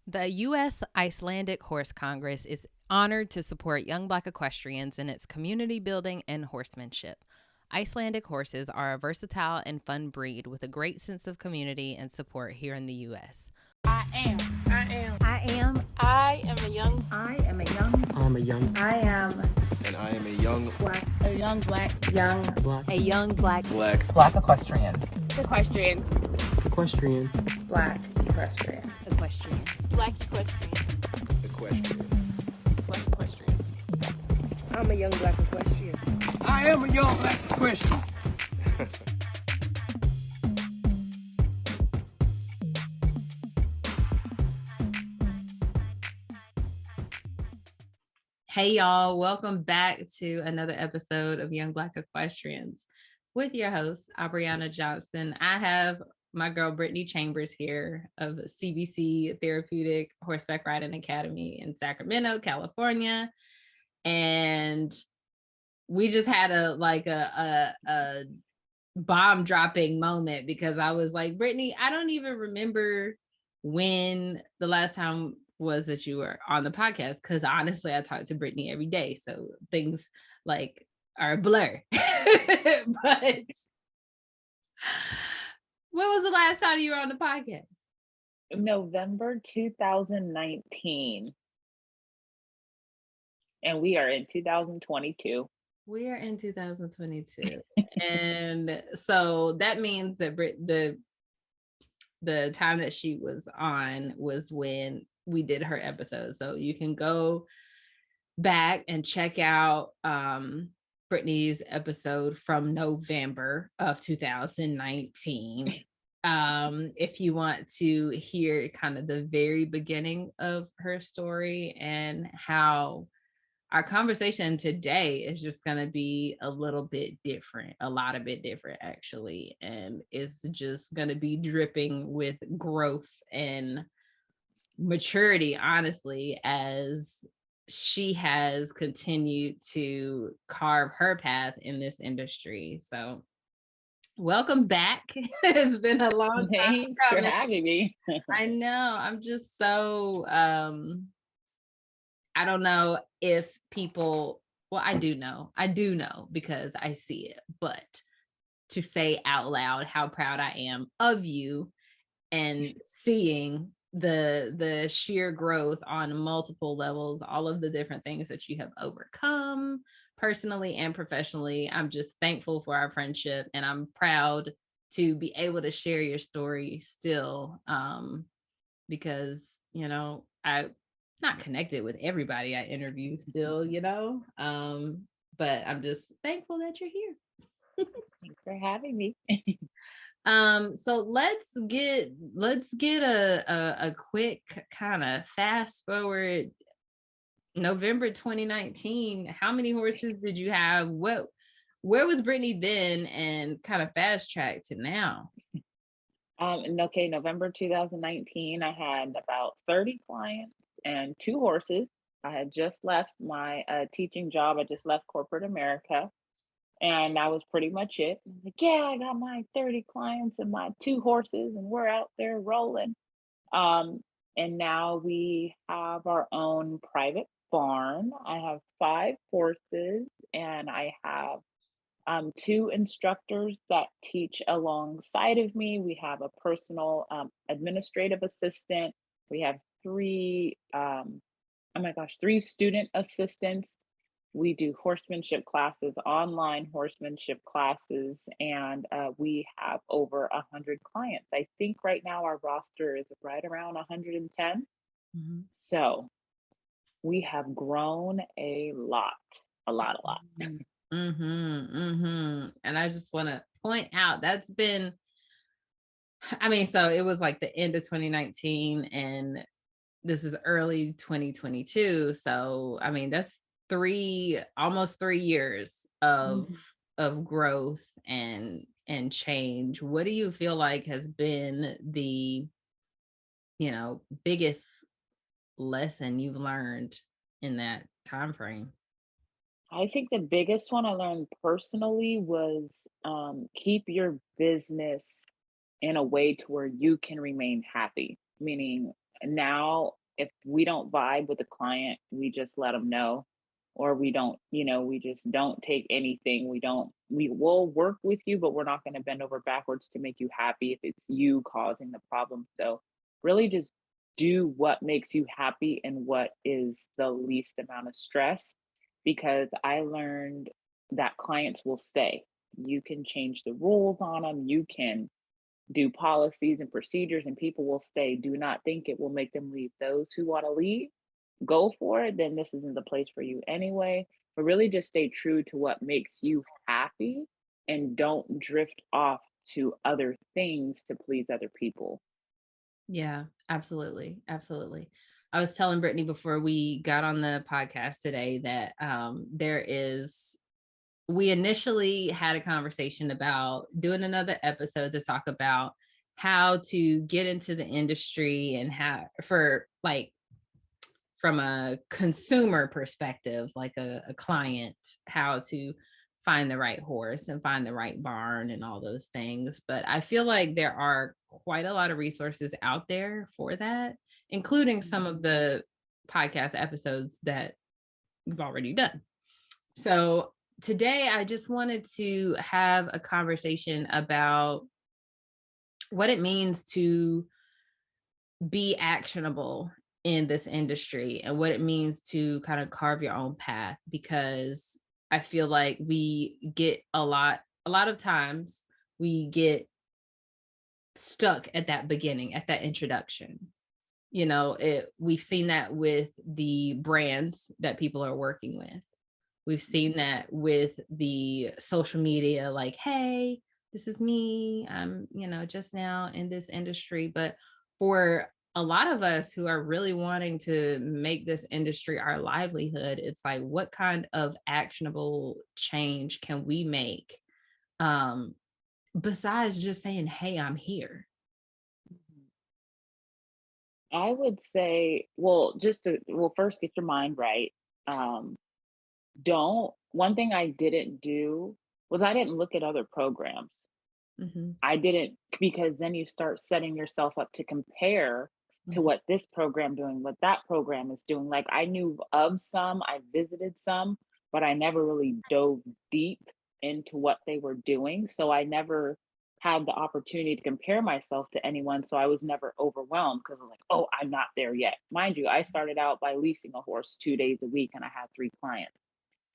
The U.S. Icelandic Horse Congress is honored to support young Black equestrians in its community building and horsemanship. Icelandic horses are a versatile and fun breed with a great sense of community and support here in the U.S. I am a young Black equestrian. I'm a young Black equestrian. I am a young Black equestrian. Hey y'all, welcome back to another episode of Young Black Equestrians with your host, Abriana Johnson. I have my girl Brittney Chambers here of CBC Therapeutic Horseback Riding Academy in Sacramento, California. And we just had a bomb dropping moment because I was like, Brittney, I don't even remember when the last time was that you were on the podcast, because honestly I talk to Brittney every day, so things like are a blur. But when was the last time you were on the podcast? November 2019, and we are in 2022. We are in 2022. And so that means that the time that she was on was when we did her episode. So you can go back and check out Brittney's episode from November of 2019. If you want to hear kind of the very beginning of her story and how our conversation today is just going to be a little bit different, a lot of bit different actually. And it's just going to be dripping with growth and maturity, honestly, as she has continued to carve her path in this industry. So welcome back. It's been a long time. Thanks for having me. I know. I'm just so I don't know if people, well, I do know because I see it, but to say out loud how proud I am of you and seeing the sheer growth on multiple levels, all of the different things that you have overcome personally and professionally. I'm just thankful for our friendship, and I'm proud to be able to share your story still, because, you know, I'm not connected with everybody I interview still, you know, but I'm just thankful that you're here. Thanks for having me. So let's get a quick kind of fast forward. November 2019, how many horses did you have? Where was Brittney then, and kind of fast track to now? Okay, November 2019, I had about 30 clients and 2 horses. I had just left my teaching job. I just left corporate America. And that was pretty much it. Like, yeah, I got my 30 clients and my 2 horses, and we're out there rolling. And now we have our own private barn. I have 5 horses, and I have 2 instructors that teach alongside of me. We have a personal administrative assistant. We have 3 student assistants. We do horsemanship classes, online horsemanship classes, and we have over 100 clients. I think right now our roster is right around 110. Mm-hmm. So we have grown a lot. Mm-hmm, mm-hmm. And I just want to point out that's been, I mean, so it was like the end of 2019 and this is early 2022. So, I mean, that's almost 3 years of growth and change. What do you feel like has been the, you know, biggest lesson you've learned in that time frame? I think the biggest one I learned personally was keep your business in a way to where you can remain happy. Meaning, now if we don't vibe with a client, we just let them know, or we don't, we just don't take anything. We will work with you, but we're not going to bend over backwards to make you happy if it's you causing the problem. So really just do what makes you happy and what is the least amount of stress, because I learned that clients will stay. You can change the rules on them, you can do policies and procedures, and people will stay. Do not think it will make them leave. Those who want to leave, go for it. Then this isn't the place for you anyway. But really just stay true to what makes you happy and don't drift off to other things to please other people. Yeah, absolutely. Absolutely. I was telling Brittney before we got on the podcast today that we initially had a conversation about doing another episode to talk about how to get into the industry and how, for like, from a consumer perspective, like a client, how to find the right horse and find the right barn and all those things. But I feel like there are quite a lot of resources out there for that, including some of the podcast episodes that we've already done. So today I just wanted to have a conversation about what it means to be actionable in this industry and what it means to kind of carve your own path, because I feel like we get a lot of times we get stuck at that beginning, at that introduction. We've seen that with the brands that people are working with. We've seen that with the social media, like, hey, this is me. I'm, just now in this industry. But for a lot of us who are really wanting to make this industry our livelihood, it's like, what kind of actionable change can we make besides just saying, hey, I'm here? I would say, first get your mind right. One thing I didn't do was I didn't look at other programs. Mm-hmm. I didn't, because then you start setting yourself up to compare to what this program doing, what that program is doing. Like I knew of some, I visited some, but I never really dove deep into what they were doing. So I never had the opportunity to compare myself to anyone. So I was never overwhelmed because I'm like, oh, I'm not there yet. Mind you, I started out by leasing a horse 2 days a week and I had 3 clients.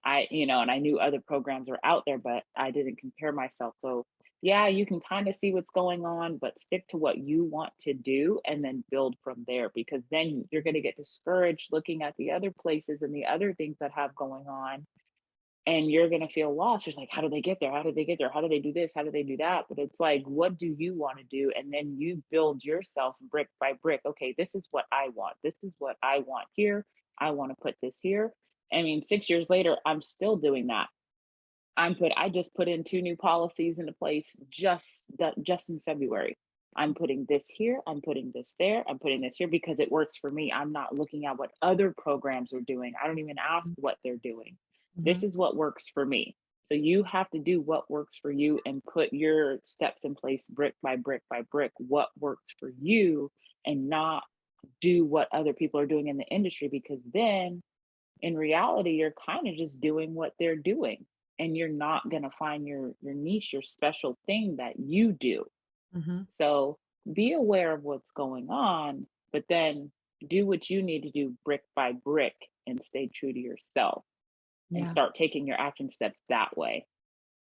And I knew other programs were out there, but I didn't compare myself. So yeah, you can kind of see what's going on, but stick to what you want to do and then build from there, because then you're going to get discouraged looking at the other places and the other things that have going on. And you're going to feel lost. Just like, how do they get there? How do they get there? How do they do this? How do they do that? But it's like, what do you want to do? And then you build yourself brick by brick. Okay, this is what I want. This is what I want here. I want to put this here. I mean, 6 years later, I'm still doing that. I just put in 2 new policies into place just in February. I'm putting this here, I'm putting this there, I'm putting this here because it works for me. I'm not looking at what other programs are doing. I don't even ask what they're doing. Mm-hmm. This is what works for me. So you have to do what works for you and put your steps in place brick by brick by brick, what works for you, and not do what other people are doing in the industry, because then in reality, you're kind of just doing what they're doing, and you're not going to find your niche, your special thing that you do. Mm-hmm. So be aware of what's going on, but then do what you need to do brick by brick and stay true to yourself and start taking your action steps that way.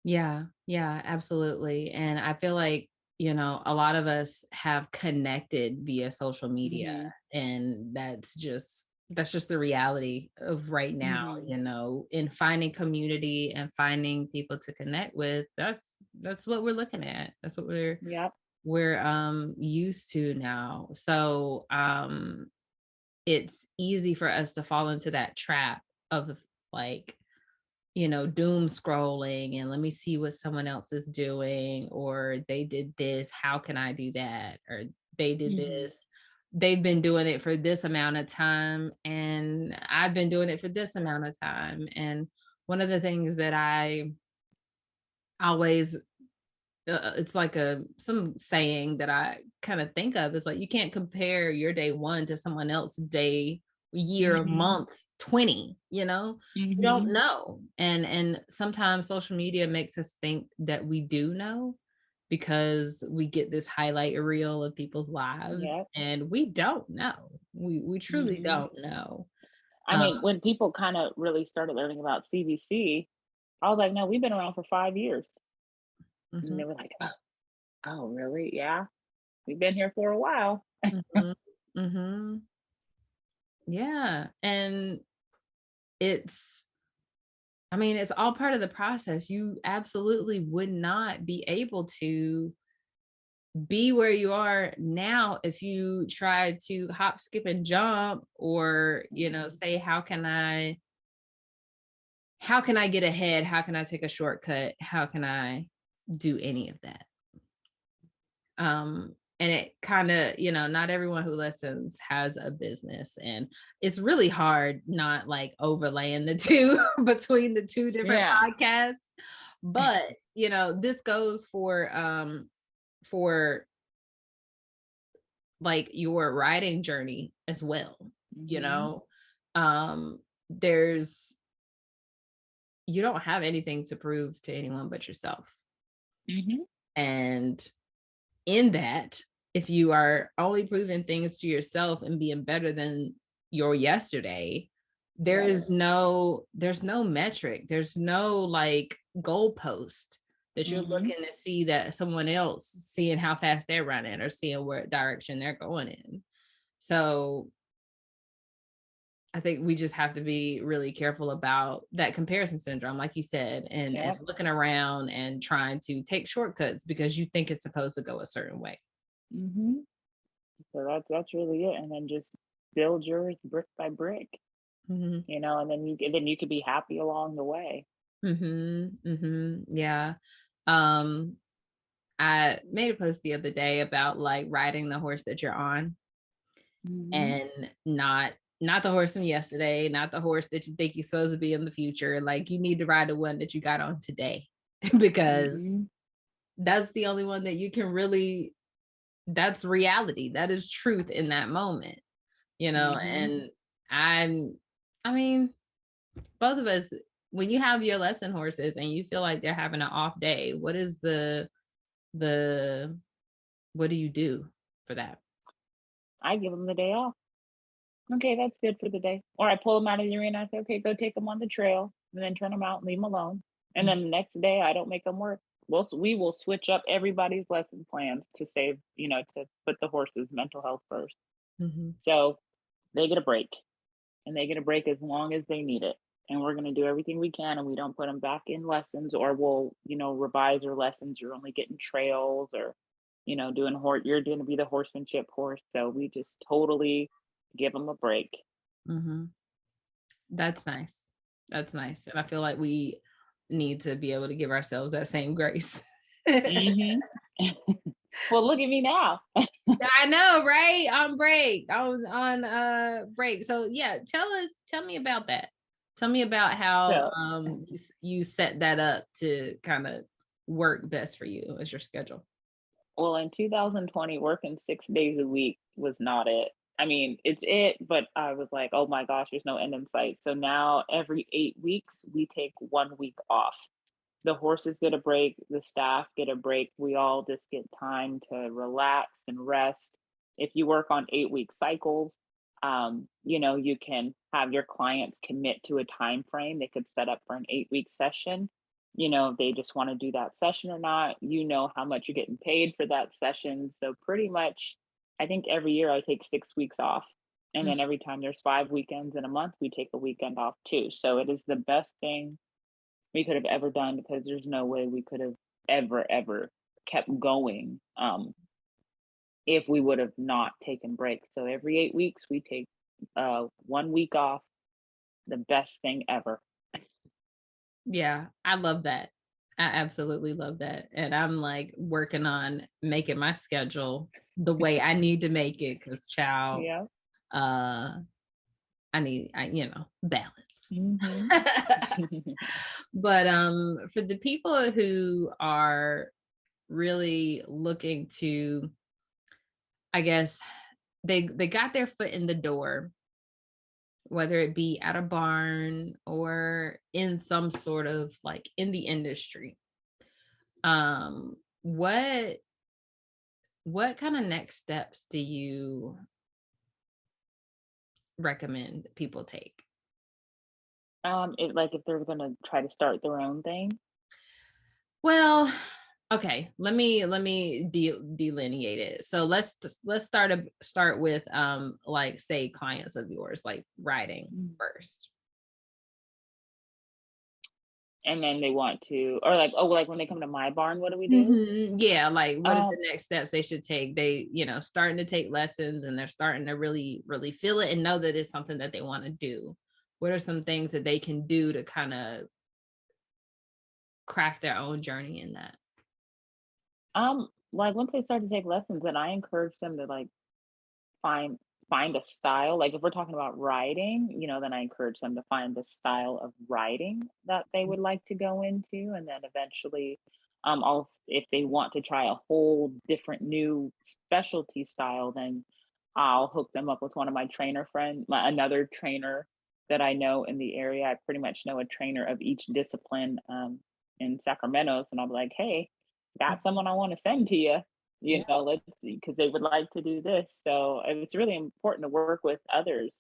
Yeah, absolutely. And I feel like, a lot of us have connected via social media, and that's just the reality of right now, in finding community and finding people to connect with. That's what we're looking at. That's what we're used to now. So it's easy for us to fall into that trap of like, doom scrolling and let me see what someone else is doing, or they did this, how can I do that? Or they did this, they've been doing it for this amount of time and I've been doing it for this amount of time. And one of the things that I always it's like some saying that I kind of think of. It's like, you can't compare your day 1 to someone else's day, year, Mm-hmm. month 20, you Mm-hmm. don't know. And sometimes social media makes us think that we do know, because we get this highlight reel of people's lives, Yep. and we don't know. We truly Mm-hmm. don't know. I mean, when people kind of really started learning about CBC, I was like, no, we've been around for 5 years. And Mhm, they were like, oh, really? Yeah, we've been here for a while. mhm, mhm. Yeah, and it's I mean, it's all part of the process. You absolutely would not be able to be where you are now if you try to hop, skip, and jump, or, say, how can I get ahead? How can I take a shortcut? How can I do any of that? And it kind of, not everyone who listens has a business, and it's really hard not like overlaying the two between the two different Yeah. podcasts. But this goes for like your writing journey as well. Mm-hmm. There's you don't have anything to prove to anyone but yourself. Mm-hmm. And in that, if you are only proving things to yourself and being better than your yesterday, there's no metric, there's no like goalpost that you're Mm-hmm. looking to see, that someone else seeing how fast they're running or seeing what direction they're going in. So I think we just have to be really careful about that comparison syndrome, like you said, and Yep. looking around and trying to take shortcuts because you think it's supposed to go a certain way. Mm-hmm. So that's really it. And then just build yours brick by brick, Mm-hmm. and then you could be happy along the way. Mm-hmm. Mm-hmm. Yeah. Um, I made a post the other day about like riding the horse that you're on, Mm-hmm. and not the horse from yesterday, not the horse that you think you're supposed to be in the future. Like, you need to ride the one that you got on today because Mm-hmm. that's the only one that you can really, that's reality. That is truth in that moment, Mm-hmm. and I mean, both of us, when you have your lesson horses and you feel like they're having an off day, what is the what do you do for that? I give them the day off. Okay, that's good for the day. Or I pull them out of the arena. I say, okay, go take them on the trail, and then turn them out and leave them alone. And then the next day, I don't make them work. We will switch up everybody's lesson plans to save, to put the horse's mental health first. Mm-hmm. So they get a break, and they get a break as long as they need it. And we're going to do everything we can, and we don't put them back in lessons, or we'll, revise your lessons. You're only getting trails, or, doing you're going to be the horsemanship horse. So we just totally give them a break. Mm-hmm. That's nice. That's nice. And I feel like we need to be able to give ourselves that same grace. Mm-hmm. Well, look at me now. I know, right? On break, on break. So yeah, tell me about that. Tell me about how So, you set that up to kind of work best for you as your schedule. well, in 2020, working 6 days a week was not it. I mean, it's it, but I was like, oh my gosh, there's no end in sight. So now every 8 weeks, we take 1 week off. The horses get a break, the staff get a break. We all just get time to relax and rest. If you work on 8 week cycles, you can have your clients commit to a time frame. They could set up for an 8 week session. If they just want to do that session or not, how much you're getting paid for that session. So pretty much, I think every year I take 6 weeks off. And then every time there's 5 weekends in a month, we take a weekend off too. So it is the best thing we could have ever done, because there's no way we could have ever kept going if we would have not taken breaks. So every 8 weeks we take 1 week off. The best thing ever. Yeah, I love that. I absolutely love that. And I'm like working on making my schedule the way I need to make it, because child, Yeah. I need, balance. Mm-hmm. But for the people who are really looking to, I guess, they got their foot in the door, whether it be at a barn or in some sort of like in the industry. Um, what kind of next steps do you recommend people take? If they're gonna try to start their own thing. Well, okay, let me delineate it. So let's start with like say clients of yours, like writing first. And then they want to, or like, oh, like when they come to my barn, what do we do? Yeah, like what are Um, the next steps they should take? They, starting to take lessons and they're starting to really, really feel it and know that it's something that they want to do. What are some things that they can do to kind of craft their own journey in that? like once they start to take lessons, then I encourage them to like find find a style. Like if we're talking about writing, then I encourage them to find the style of writing that they would like to go into, and then eventually, also if they want to try a whole different new specialty style, then I'll hook them up with one of my trainer friends, another trainer that I know in the area. I pretty much know a trainer of each discipline in Sacramento, and I'm like, hey, got someone I want to send to you, Yeah. let's see, because they would like to do this. So it's really important to work with others,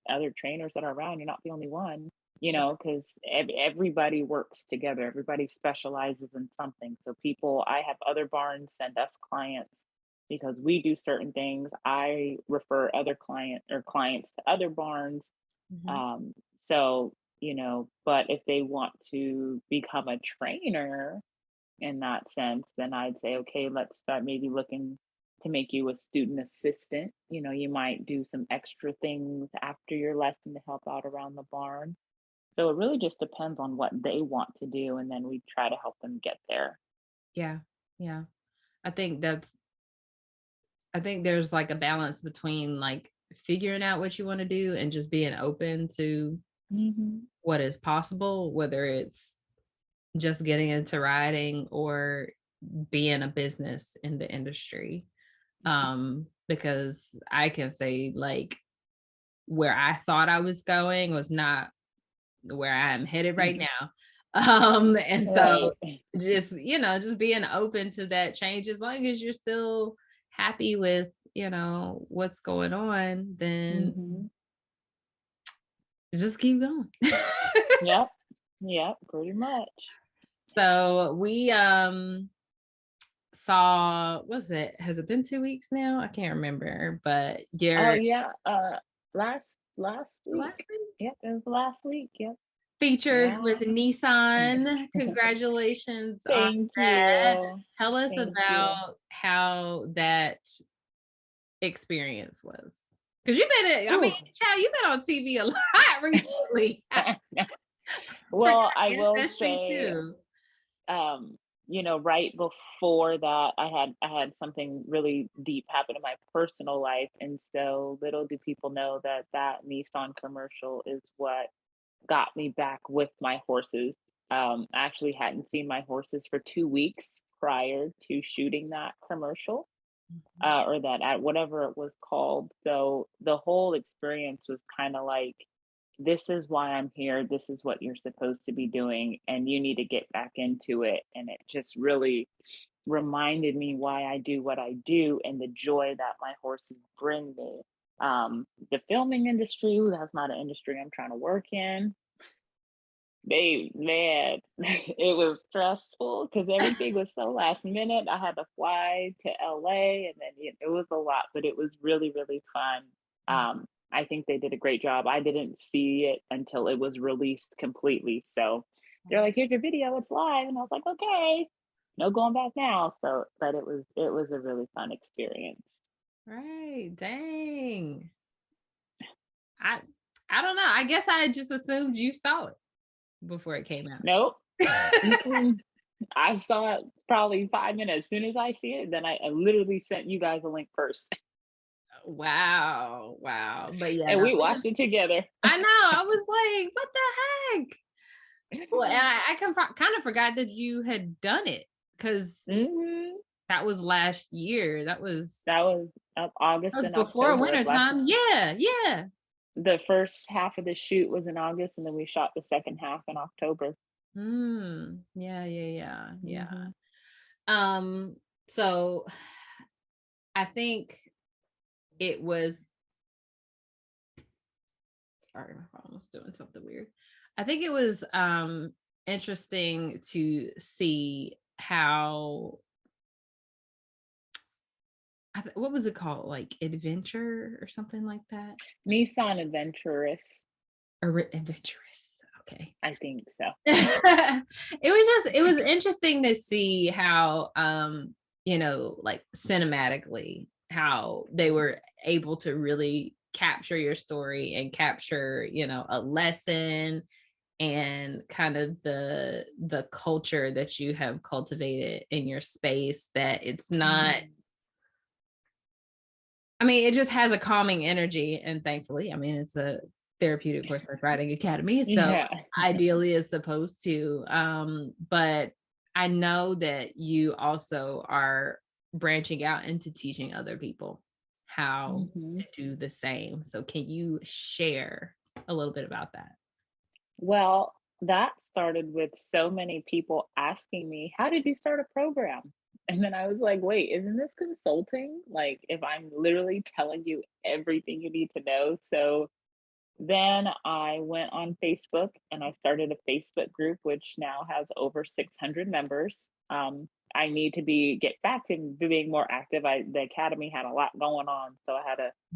other trainers that are around. You're not the only one, because everybody works together. Everybody specializes in something. So I have other barns send us clients because we do certain things. I refer other clients to other barns. Mhm. So, but if they want to become a trainer, in that sense, then I'd say, okay, let's start maybe looking to make you a student assistant. You might do some extra things after your lesson to help out around the barn. So it really just depends on what they want to do, and then we try to help them get there. Yeah. Yeah. I think there's like a balance between like figuring out what you want to do and just being open to Hmm. what is possible, whether it's just getting into riding or being a business in the industry. Because I can say like where I thought I was going was not where I am headed right now. And so Right. just being open to that change, as long as you're still happy with, what's going on, then Hmm. just keep going. Yep. Yep. Pretty much. So we was it, has it been 2 weeks now? I can't remember, but Oh your yeah. Last last week. week Yep. It was last week. Yep. feature Yeah. with Nissan. Congratulations on Thank that. you. Tell us Thank you. about how that experience was. Because you've been, I mean, Whew. child, you've been on TV a lot recently. I forgot Well, I will Ancestry say, too. um, right before that, I had something really deep happen in my personal life, and so little do people know that that Nissan commercial is what got me back with my horses. I actually hadn't seen my horses for 2 weeks prior to shooting that commercial, or that at whatever it was called. So the whole experience was kind of like, this is why I'm here. This is what you're supposed to be doing, and you need to get back into it. And it just really reminded me why I do what I do and the joy that my horses bring me. The filming industry, ooh, that's not an industry I'm trying to work in. Man, it was stressful because everything was so last minute. I had to fly to LA, and then it was a lot, but it was really, really fun. I think they did a great job. I didn't see it until it was released completely. So they're like, here's your video, it's live. And I was like, okay, no going back now. So, but it was a really fun experience. Right. Dang. I I don't know. I guess I just assumed you saw it before it came out. Nope. Mm-mm. I saw it probably 5 minutes. As soon as I see it, then I literally sent you guys a link first. Wow. Wow. But yeah, And no, we watched it together. I know. I was like, what the heck? Well, and I kind of forgot that you had done it. because Mhm. that was last year. That was August and before October of winter last time. year. Yeah. The first half of the shoot was in August, and then we shot the second half in October. Yeah. Mhm. Um, so I think it was, sorry, my phone was doing something weird. I think it was interesting to see how what was it called? Like adventure or something like that? Nissan Adventurous, Or adventurous. Okay. I think so. It was interesting to see how like cinematically how they were able to really capture your story and capture a lesson and kind of the culture that you have cultivated in your space, that it's not, I mean, it just has a calming energy. And thankfully, I mean, it's a therapeutic horseback riding academy. So Yeah. ideally it's supposed to. But I know that you also are branching out into teaching other people how Mhm. to do the same. So can you share a little bit about that? Well, that started with so many people asking me, "How did you start a program?" And then I was like, "Wait, isn't this consulting? Like, if I'm literally telling you everything you need to know?" So then I went on Facebook and I started a Facebook group, which now has over 600 members. I need to get back to being more active. The academy had a lot going on, so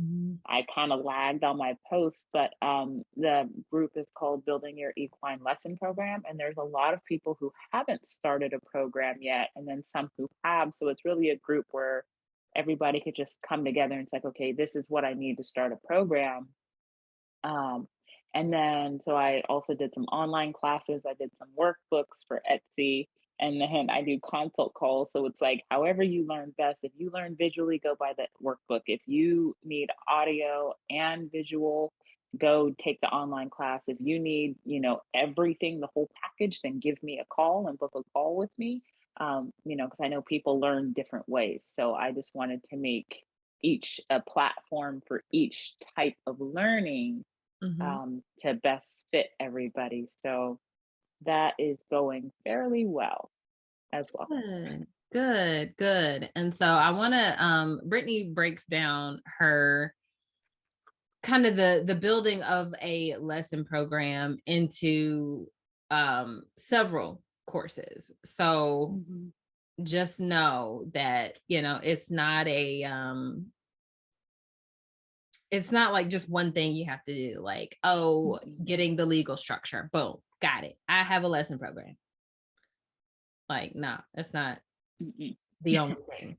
Mhm. I kind of lagged on my posts. But the group is called Building Your Equine Lesson Program, and there's a lot of people who haven't started a program yet, and then some who have. So it's really a group where everybody could just come together and it's like, okay, this is what I need to start a program. um, and then, so I also did some online classes. I did some workbooks for Etsy, and then I do consult calls. So it's like, however you learn best. If you learn visually, go by the workbook. If you need audio and visual, go take the online class. If you need, everything, the whole package, then give me a call and book a call with me. Because I know people learn different ways. So I just wanted to make each a platform for each type of learning, Mhm. to best fit everybody. So that is going fairly well as well. Good. And so I want to Brittney breaks down her kind of the building of a lesson program into several courses. So Mhm. just know that, it's not like just one thing you have to do, like, oh, Mhm. getting the legal structure, boom, got it, I have a lesson program. Like, no, that's not Mhm. the only thing.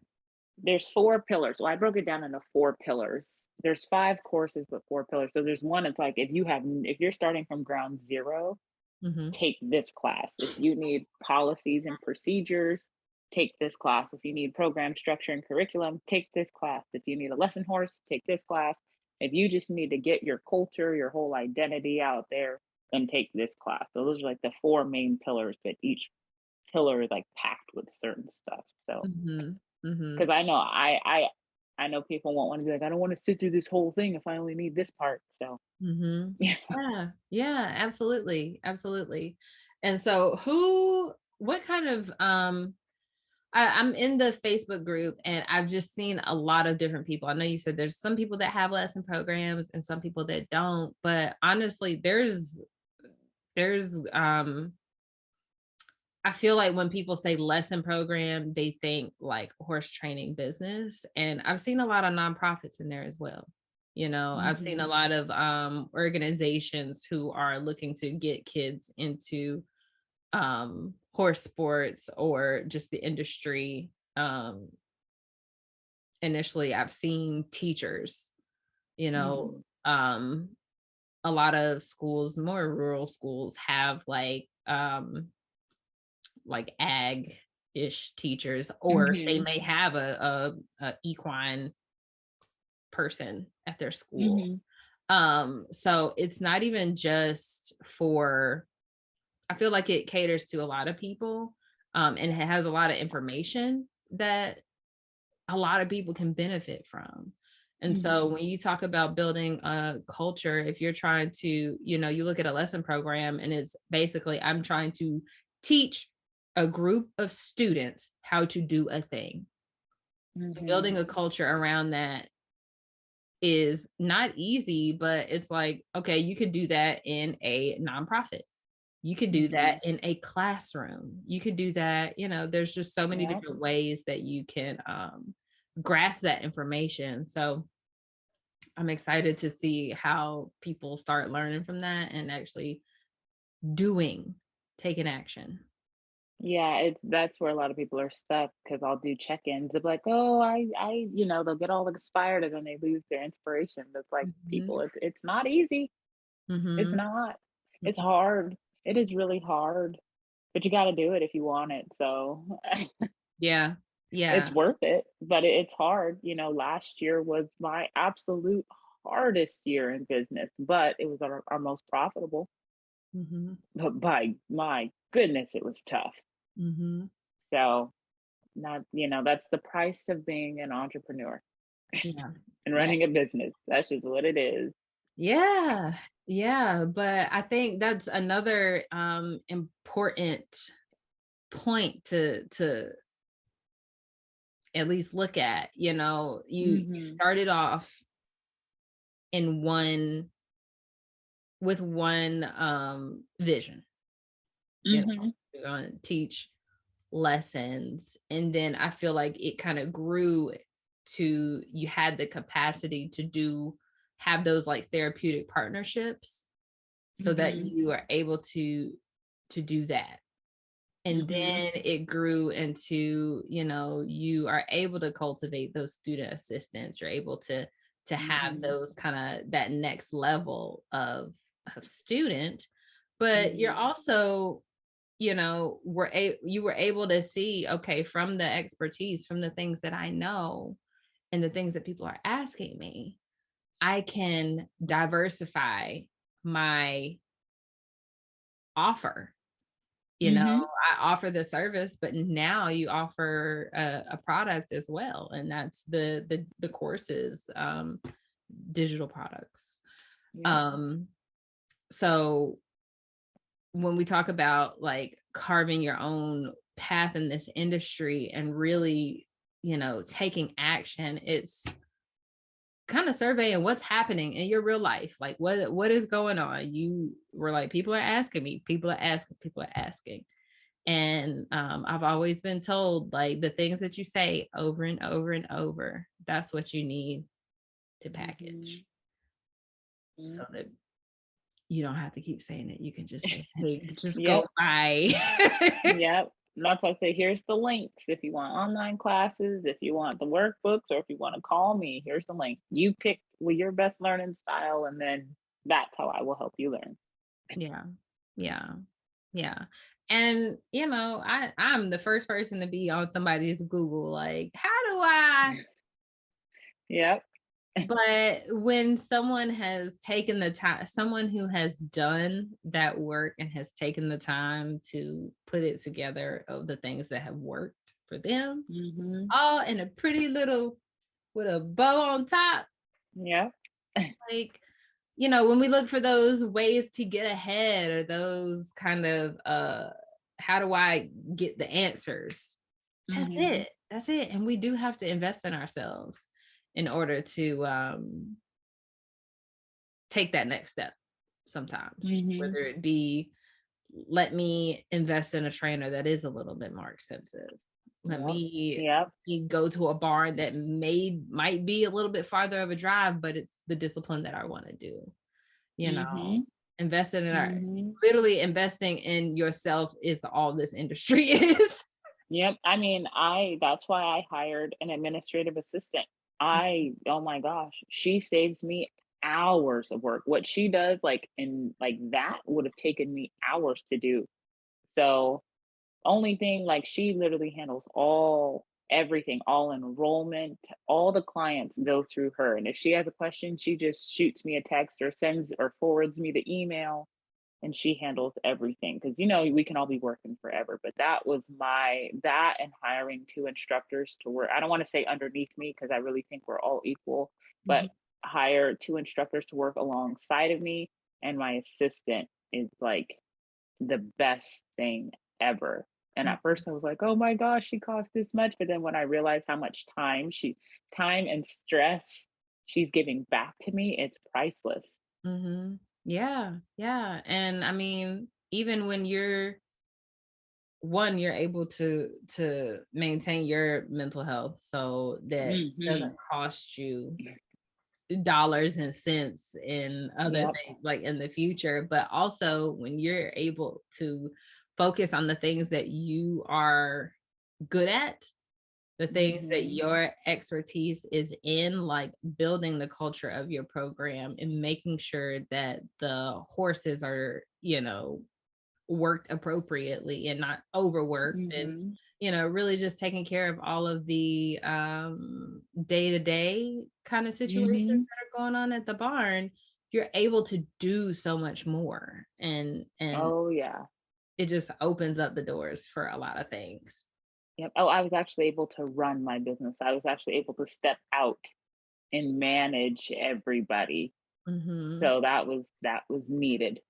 There's four pillars. Well, I broke it down into four pillars. There's five courses, but four pillars. So there's one, it's like if you're starting from ground zero, Mm-hmm. take this class. If you need policies and procedures, take this class. If you need program structure and curriculum, take this class. If you need a lesson horse, take this class. If you just need to get your culture, your whole identity out there, then take this class. So those are like the four main pillars, but each pillar is like packed with certain stuff. So Mm-hmm. Mm-hmm. because I know people won't want to be like, I don't want to sit through this whole thing if I only need this part. So Mm-hmm. yeah. Yeah, absolutely. And so what kind of I'm in the Facebook group and I've just seen a lot of different people. I know you said there's some people that have lesson programs and some people that don't, but honestly, there's I feel like when people say lesson program, they think like horse training business. And I've seen a lot of nonprofits in there as well. I've seen a Mhm. lot of organizations who are looking to get kids into horse sports or just the industry. Initially, I've seen teachers, you know, Mhm. um, a lot of schools, more rural schools, have like ag-ish teachers, or they Mhm. may have a equine person at their school. Mhm. So it's not even just for, I feel like it caters to a lot of people. And it has a lot of information that a lot of people can benefit from. And so when you talk about building a culture, if you're trying to, you know, you look at a lesson program and it's basically, I'm trying to teach a group of students how to do a thing. Building a culture around that is not easy, but it's like, okay, you could do that in a nonprofit. You could do that in a classroom. You could do that, you know, there's just so many different ways that you can grasp that information. So I'm excited to see how people start learning from that and actually taking action. Yeah, that's where a lot of people are stuck because I'll do check-ins of like, oh, they'll get all inspired and then they lose their inspiration. That's like people, it's not easy. It's Mm-hmm. not. It's hard. It is really hard, but you got to do it if you want it. So Yeah. it's worth it, but it's hard. Last year was my absolute hardest year in business, but it was our most profitable. But by my goodness, it was tough. So that's the price of being an entrepreneur Yeah. and running a business. That's just what it is. Yeah. Yeah. But I think that's another important point to at least look at. You started off in with one vision. You're going to teach lessons, and then I feel like it kind of grew to, you had the capacity to have those like therapeutic partnerships so that you are able to do that. And then it grew into, you are able to cultivate those student assistants. You're able to have those kind of that next level of student, but you're also, you were able to see, okay, from the expertise, from the things that I know and the things that people are asking me, I can diversify my offer. I offer the service, but now you offer a product as well, and that's the courses, digital products. So when we talk about like carving your own path in this industry and really, taking action, it's kind of surveying what's happening in your real life. Like what is going on? You were like, people are asking me, people are asking. And I've always been told, like, the things that you say over and over and over, that's what you need to package. So that you don't have to keep saying it. You can just say, hey, just go by. Yep. That's why I say, here's the links. If you want online classes, if you want the workbooks, or if you want to call me, here's the link. You pick with your best learning style, and then that's how I will help you learn. Yeah. And I'm the first person to be on somebody's Google, like, how do I? Yep. But when someone has taken the time, someone who has done that work and has taken the time to put it together of the things that have worked for them, all in a pretty little, with a bow on top. Yeah. Like, when we look for those ways to get ahead, or those kind of, how do I get the answers? That's it. And we do have to invest in ourselves in order to take that next step sometimes, whether it be, let me invest in a trainer that is a little bit more expensive. Let me go to a barn that might be a little bit farther of a drive, but it's the discipline that I want to do. Investing in our, literally investing in yourself is all this industry is. Yep. I mean, that's why I hired an administrative assistant. Oh my gosh, she saves me hours of work. What she does, like, that would have taken me hours to do. So only thing, like, she literally handles everything, all enrollment, all the clients go through her. And if she has a question, she just shoots me a text or sends or forwards me the email. and she handles everything. Because we can all be working forever, but that was that, and hiring two instructors to work. I don't want to say underneath me, because I really think we're all equal, but hire two instructors to work alongside of me, and my assistant is like the best thing ever. And at first I was like, oh my gosh, she costs this much. But then when I realized how much time and stress she's giving back to me, it's priceless. Mm-hmm. Yeah. Yeah. And I mean, even when you're able to maintain your mental health, so that it doesn't cost you dollars and cents in other things like in the future, but also when you're able to focus on the things that you are good at, the things that your expertise is in, like building the culture of your program and making sure that the horses are, worked appropriately and not overworked, and really just taking care of all of the day-to-day kind of situations that are going on at the barn, you're able to do so much more, and oh yeah, it just opens up the doors for a lot of things. yep. Oh, I was actually able to run my business. I was actually able to step out and manage everybody. So that was needed.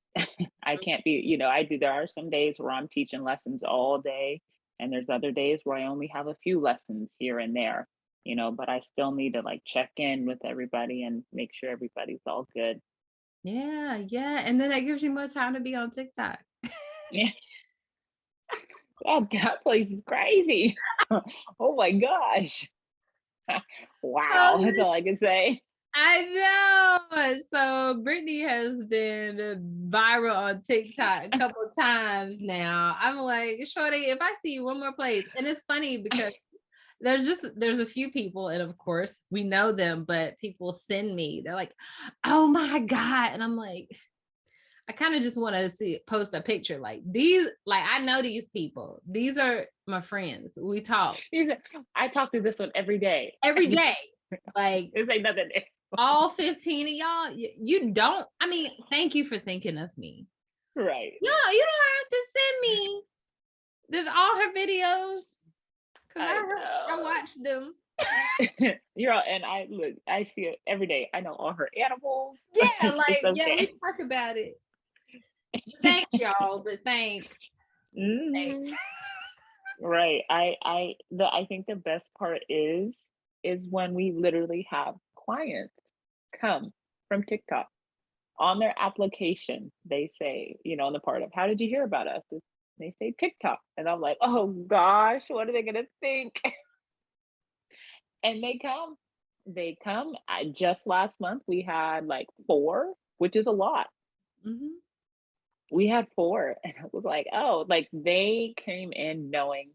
I can't be, there are some days where I'm teaching lessons all day, and there's other days where I only have a few lessons here and there, but I still need to like check in with everybody and make sure everybody's all good. Yeah, and then that gives you more time to be on TikTok. Yeah. Oh, that place is crazy. Oh my gosh. Wow, that's all I can say. I know. So Brittney has been viral on TikTok a couple of times now. I'm like, shorty, if I see you one more place, and it's funny because there's a few people, and of course we know them, but people send me, they're like, oh my God. And I'm like, I kind of just want to post a picture like these, like I know these people. These are my friends. We talk. I talk to this one every day. Every day. Like this ain't nothing. All 15 of y'all, you don't, I mean, thank you for thinking of me. Right. No, you don't have to send me all her videos, because I watch them. And I see it every day. I know all her animals. Yeah, like, okay. We talk about it. Thanks, y'all, but thanks. Thanks. Right. I think the best part is when we literally have clients come from TikTok. On their application, they say, on the part of how did you hear about us? They say TikTok. And I'm like, oh gosh, what are they gonna think? And they come. Just last month we had like 4, which is a lot. We had 4, and it was like, oh, like they came in knowing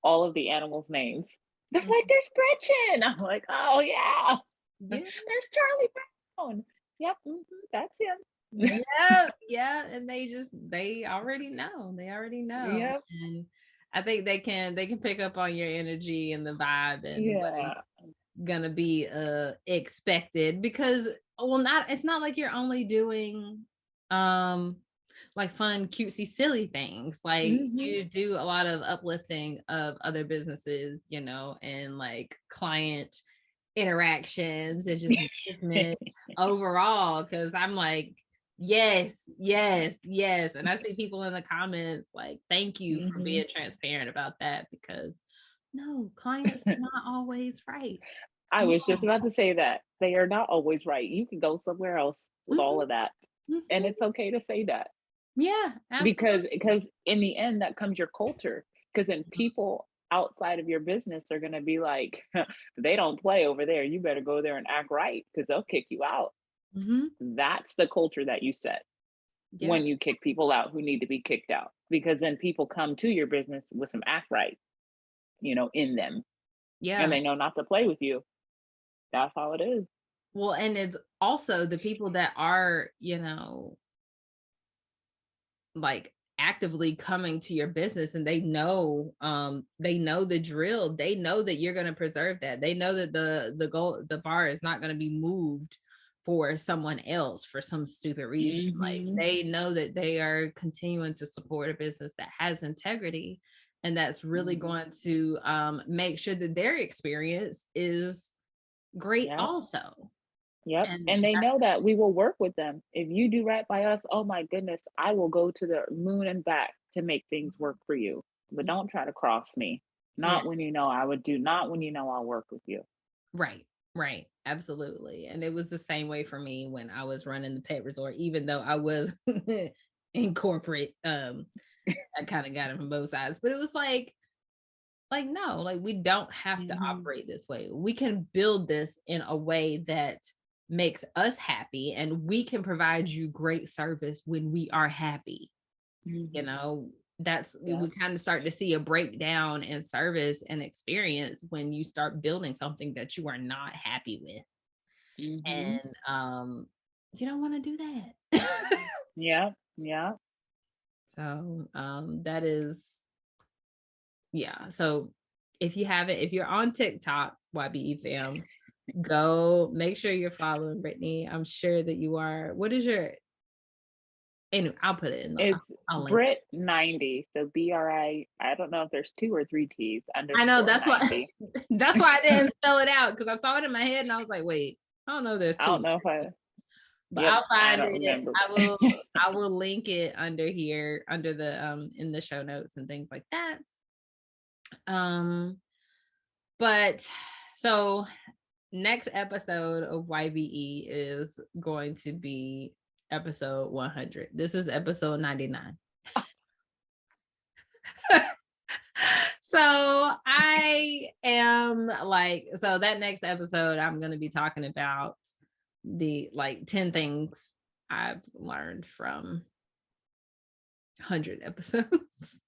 all of the animals' names. They're like, there's Gretchen. I'm like, oh yeah. There's Charlie Brown. Yep, that's him. Yeah, and they already know. Yep. And I think they can pick up on your energy and the vibe and what is gonna be expected, because it's not like you're only doing like fun, cutesy, silly things. Like you do a lot of uplifting of other businesses, and like client interactions and just movement overall. Because I'm like, yes. And I see people in the comments like, thank you for being transparent about that, because no, clients are not always right. I was just about to say that. They are not always right. You can go somewhere else with all of that. And it's okay to say that. Yeah, absolutely. Because in the end, that comes your culture. Because then people outside of your business are going to be like, they don't play over there. You better go there and act right, because they'll kick you out. That's the culture that you set when you kick people out who need to be kicked out. Because then people come to your business with some act right, in them. Yeah. And they know not to play with you. That's how it is. Well, and it's also the people that are, like actively coming to your business, and they know the drill. They know that you're going to preserve that. They know that the bar is not going to be moved for someone else for some stupid reason. Like they know that they are continuing to support a business that has integrity, and that's really going to make sure that their experience is great also. Yep. And they know that we will work with them. If you do right by us, oh my goodness, I will go to the moon and back to make things work for you. But don't try to cross me. Not when you know I would do, not when you know I'll work with you. Right. Absolutely. And it was the same way for me when I was running the pet resort, even though I was in corporate. I kind of got it from both sides, but it was like, no, like we don't have to operate this way. We can build this in a way that makes us happy, and we can provide you great service when we are happy. You know, that's we kind of start to see a breakdown in service and experience when you start building something that you are not happy with. And you don't want to do that. Yeah. So that is, so if you're on TikTok, YBE fam, go make sure you're following Brittney. I'm sure that you are. What is your, and I'll put it in the, it's Britt90. So BRI, I don't know if there's 2 or 3 T's under. I know, that's why that's why I didn't spell it out, because I saw it in my head and I was like, wait, I don't know, there's 2. I don't know if but I'll find it. Remember. I will link it under here, under the in the show notes and things like that. But so next episode of YBE is going to be episode 100. This is episode 99. So I am like, so that next episode, I'm going to be talking about the 10 things I've learned from 100 episodes.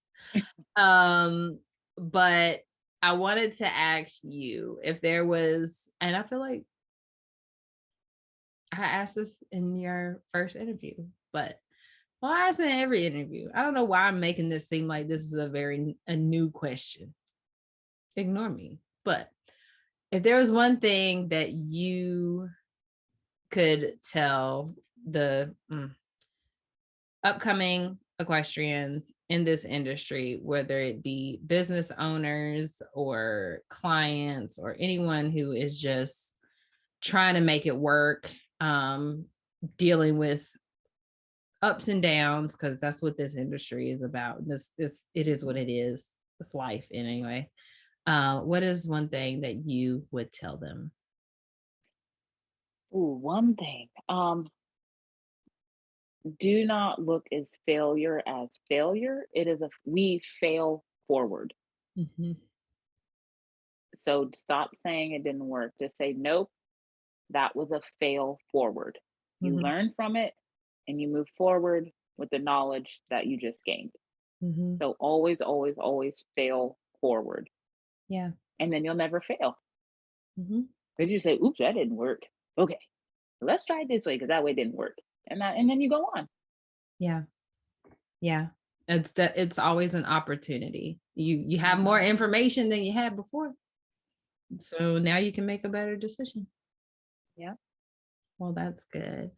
But I wanted to ask you if there was, and I feel like I asked this in your first interview, but I ask in every interview. I don't know why I'm making this seem like this is a new question. Ignore me. But if there was one thing that you could tell the upcoming equestrians in this industry, whether it be business owners or clients or anyone who is just trying to make it work, dealing with ups and downs, because that's what this industry is about. It is what it is. It's life anyway. What is one thing that you would tell them? One thing. Do not look as failure. It is we fail forward. So stop saying it didn't work. Just say, nope, that was a fail forward. You learn from it and you move forward with the knowledge that you just gained. So always, always, always fail forward. Yeah. And then you'll never fail. But you say, oops, that didn't work. Okay, let's try it this way because that way didn't work. And then you go on. Yeah. It's always an opportunity. You have more information than you had before. So now you can make a better decision. Yeah. Well, that's good.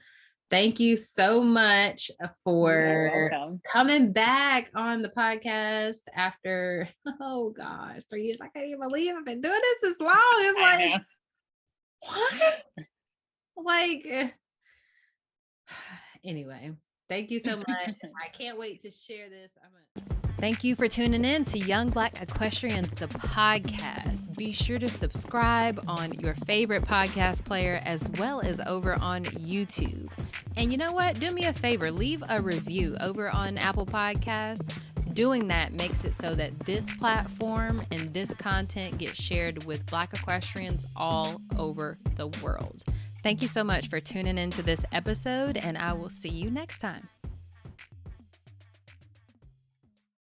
Thank you so much for coming back on the podcast after, 3 years. I can't even believe I've been doing this long. It's like, what? Anyway, thank you so much. I can't wait to share this. Thank you for tuning in to Young Black Equestrians, the podcast. Be sure to subscribe on your favorite podcast player as well as over on YouTube. And you know what? Do me a favor, leave a review over on Apple Podcasts. Doing that makes it so that this platform and this content gets shared with Black equestrians all over the world. Thank you so much for tuning into this episode, and I will see you next time.